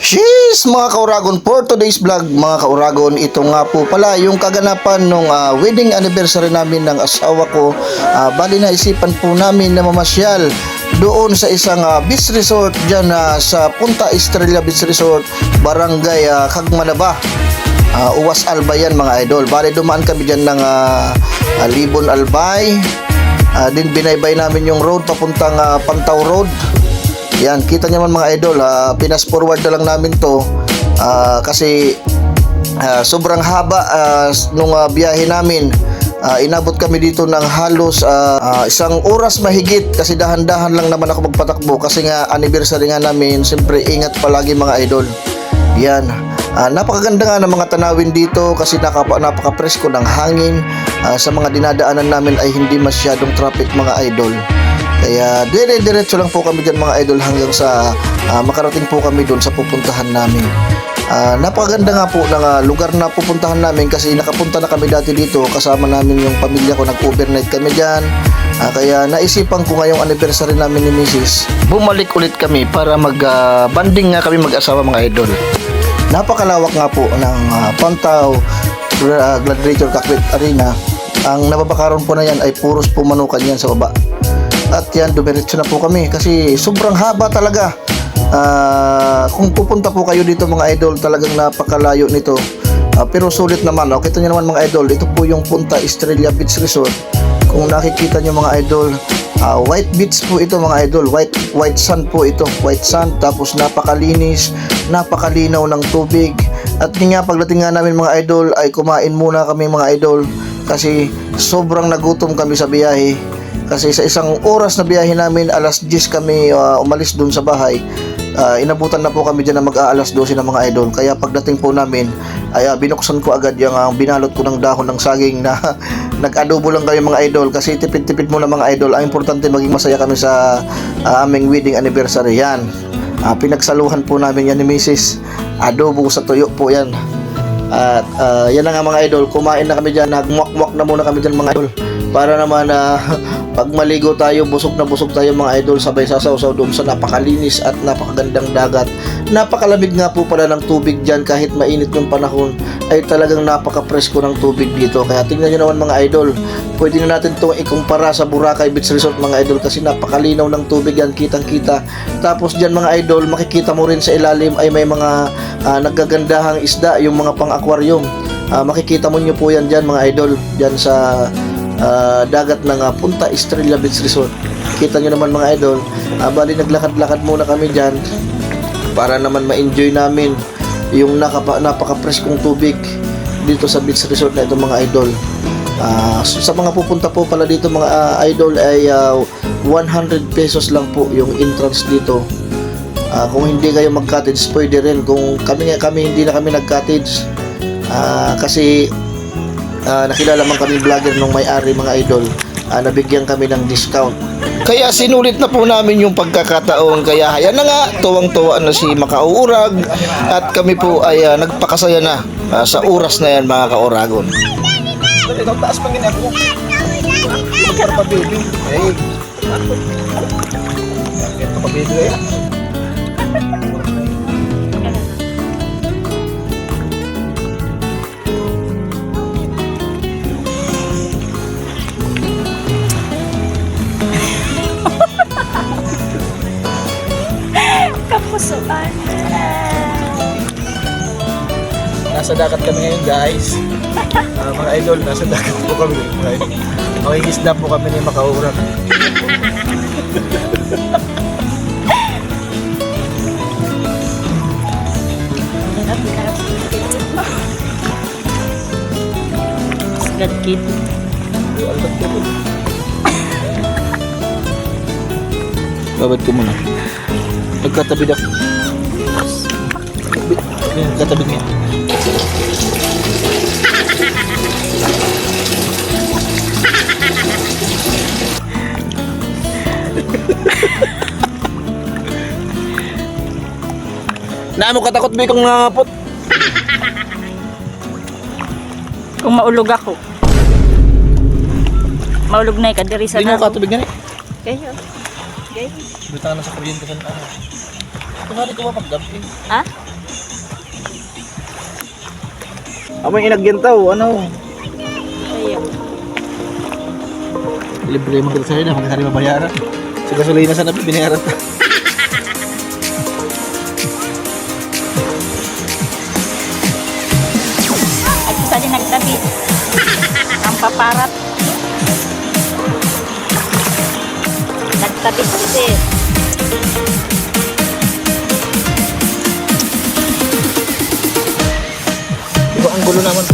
Sheesh mga kauragon, for today's vlog mga kauragon, ito nga po pala yung kaganapan ng wedding anniversary namin ng asawa ko. Bali na isipan po namin na mamasyal doon sa isang beach resort dyan sa Punta Estrella Beach Resort, Barangay Cagmanaba, Uwas Albay mga idol. Bali dumaan kami dyan ng Libon Albay, din binaybay namin yung road papuntang Pantaw Road. Yan, kita nyo man mga idol, pinas forward na lang namin to kasi sobrang haba nung biyahe namin. Inabot kami dito ng halos isang oras mahigit kasi dahan-dahan lang naman ako magpatakbo kasi nga anniversary nga namin. Siyempre ingat palagi mga idol. Yan, napakaganda nga ng mga tanawin dito kasi napaka-presko ng hangin. Sa mga dinadaanan namin ay hindi masyadong traffic mga idol. Kaya dire-diretso lang po kami dyan mga idol hanggang sa makarating po kami doon sa pupuntahan namin. Napakaganda nga po ng lugar na pupuntahan namin kasi nakapunta na kami dati dito. Kasama namin yung pamilya ko, nag-overnight kami dyan. Kaya naisipan ko ngayong anniversary namin ni Mrs. Bumalik ulit kami para mag-banding nga kami mag-asawa mga idol. Napakalawak nga po ng Pantaw Gladiator Catholic Arena. Ang nababakaron po na yan ay puros pumanukan yan sa baba. At yan, dumiretso na po kami kasi sobrang haba talaga. Kung pupunta po kayo dito mga idol, talagang napakalayo nito. Pero sulit naman. Kita nyo naman mga idol, ito po yung Punta Estrella Beach Resort. Kung nakikita nyo mga idol, white beach po ito mga idol. White sand po ito. White sand, tapos napakalinis, napakalinaw ng tubig. At nga pagdating nga namin mga idol ay kumain muna kami mga idol kasi sobrang nagutom kami sa biyahe. Kasi sa isang oras na biyahe namin, alas 10 kami umalis dun sa bahay. Inabutan na po kami dyan na mag-aalas 12 ng mga idol. Kaya pagdating po namin, ay binuksan ko agad yung binalot ko ng dahon ng saging na nag-adobo lang kami mga idol. Kasi tipid-tipid muna mga idol. Ang importante maging masaya kami sa aming wedding anniversary. Yan, pinagsaluhan po namin yan ni Mrs. Adobo sa tuyo po yan. At yan na nga mga idol, kumain na kami dyan. Nagmuak-muak na muna kami dyan mga idol. Para naman pag maligo tayo, busog tayo mga idol, sabay sasaw-saw doon sa napakalinis at napakagandang dagat. Napakalamig nga po pala ng tubig dyan kahit mainit yung panahon, ay talagang napaka-presko ng tubig dito. Kaya tingnan nyo naman mga idol, pwede na natin itong ikumpara sa Boracay Beach Resort mga idol kasi napakalinaw ng tubig yan, kitang-kita. Tapos dyan mga idol, makikita mo rin sa ilalim ay may mga naggagandahang isda, yung mga pang-aquarium. Makikita mo nyo po yan dyan mga idol, dyan sa dagat ng Punta Estrella Beach Resort. Kita nyo naman mga idol. Bali naglakad-lakad muna kami dyan para naman ma-enjoy namin yung napaka-preskong tubig dito sa beach resort na ito mga idol. Sa mga pupunta po pala dito mga idol ay 100 pesos lang po yung entrance dito. Kung hindi kayo mag-cottage, pwede rin. Kung kami hindi na kami nag-cottage kasi nakilala man kami vlogger nung may-ari mga idol, nabigyan kami ng discount. Kaya sinulit na po namin yung pagkakataon. Kaya hayan na nga, tuwang-tuwa na si Makauurag at kami po ay nagpakasaya na sa oras na yan mga kauragon. Ikaw taas pang ginagawa. Para pa baby. Hey. Ito pa baby eh. Kapusuan. Nasa dagat kami ngayon guys. Mga idol, nasa dagat po kami ngayon. Makikislap po kami ni Makauurag. Gadkit. Babad ko muna. Nagkatabi ako. Nagkatabi niya. Naamo katakot ba kung nangapot? Kung maulog ako. Maulog na ikadiri sa Hindi mo katubig ganit. Kayo. Guys. Butang na sa kuryente ka na. Kung nga rin ko mapagdampi. Ha? Amoy inagyantaw, ano? Ayaw. Libre mo kita sa'yo na, magkasali mabayaran. Sa gasolina sana binayaran pa. At isa din nagtabi. Ang paparat. Nagtabi kasi. Diba ang gulo naman